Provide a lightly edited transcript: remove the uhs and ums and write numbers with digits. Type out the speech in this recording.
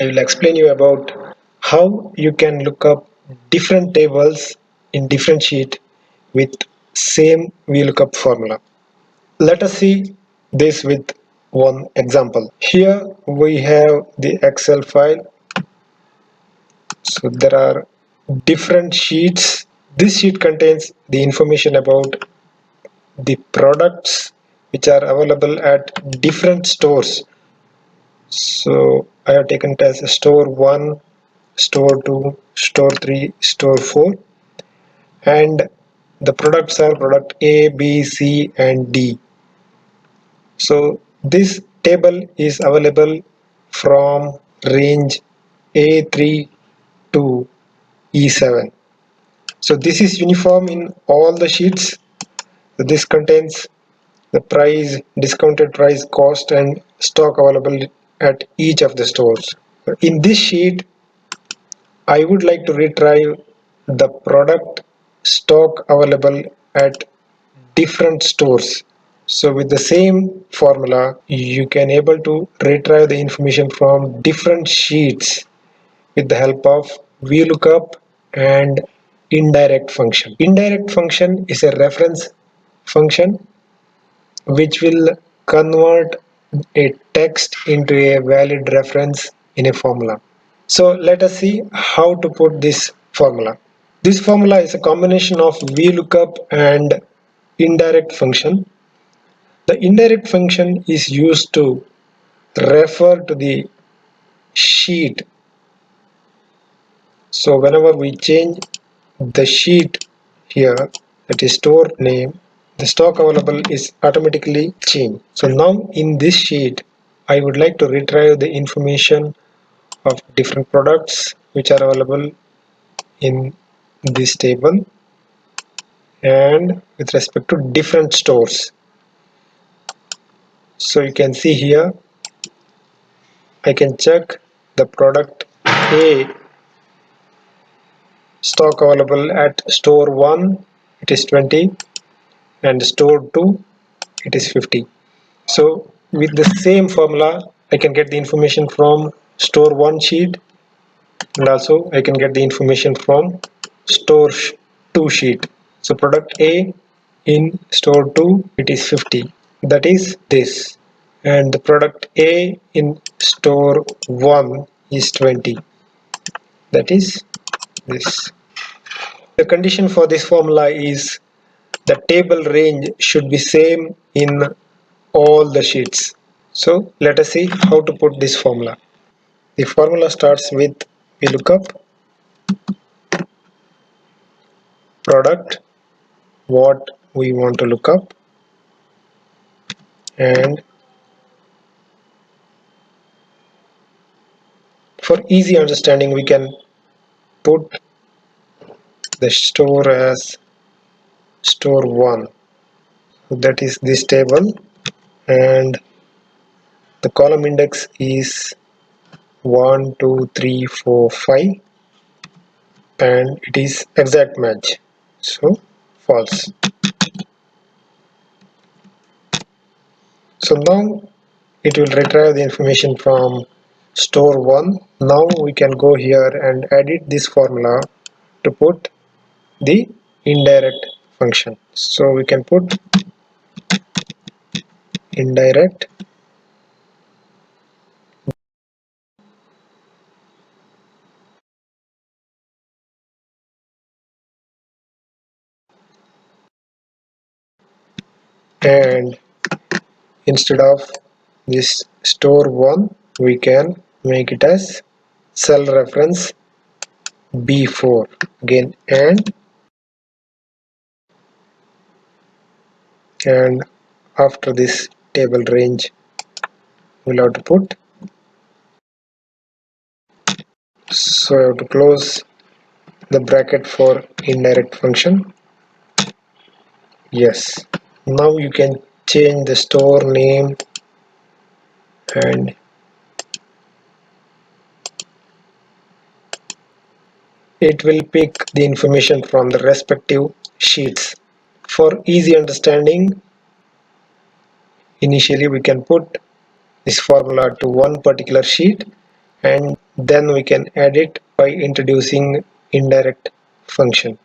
I will explain you about how you can look up different tables in different sheet with same VLOOKUP formula. Let us see this with one example. Here we have the Excel file. So there are different sheets. This sheet contains the information about the products which are available at different stores. So I have taken it as store 1, store 2, store 3, store 4, and the products are product A, B, C and D. So this table is available from range A3 to E7. So this is uniform in all the sheets. So this contains the price, discounted price, cost and stock available at each of the stores. In this sheet, I would like to retrieve the product stock available at different stores. So with the same formula, you can able to retrieve the information from different sheets with the help of VLOOKUP and indirect function. Indirect function is a reference function which will convert a text into a valid reference in a formula. So let us see how to put this formula. This formula is a combination of VLOOKUP and indirect function. The indirect function is used to refer to the sheet. So whenever we change the sheet here, that is store name, the stock available is automatically changed. So now in this sheet, I would like to retrieve the information of different products which are available in this table and with respect to different stores. So you can see here, I can check the product A stock available at store 1, it is 20, and store 2, it is 50. So with the same formula, I can get the information from store 1 sheet, and also I can get the information from store 2 sheet. So product A in store 2, it is 50, that is this, and the product A in store 1 is 20, that is this. The condition for this formula is the table range should be same in all the sheets. So let us see how to put this formula. The formula starts with VLOOKUP product, what we want to look up, and for easy understanding we can put the store as store 1. So that is this table, and the column index is 1, 2, 3, 4, 5, and it is exact match, so false. So now it will retrieve the information from store 1. Now we can go here and edit this formula to put the indirect function. So we can put indirect and instead of this store 1 we can make it as cell reference B4 again, and after this table range we'll have to put, so I have to close the bracket for indirect function. Yes, now you can change the store name and it will pick the information from the respective sheets. For easy understanding, initially we can put this formula to one particular sheet and then we can add it by introducing indirect function.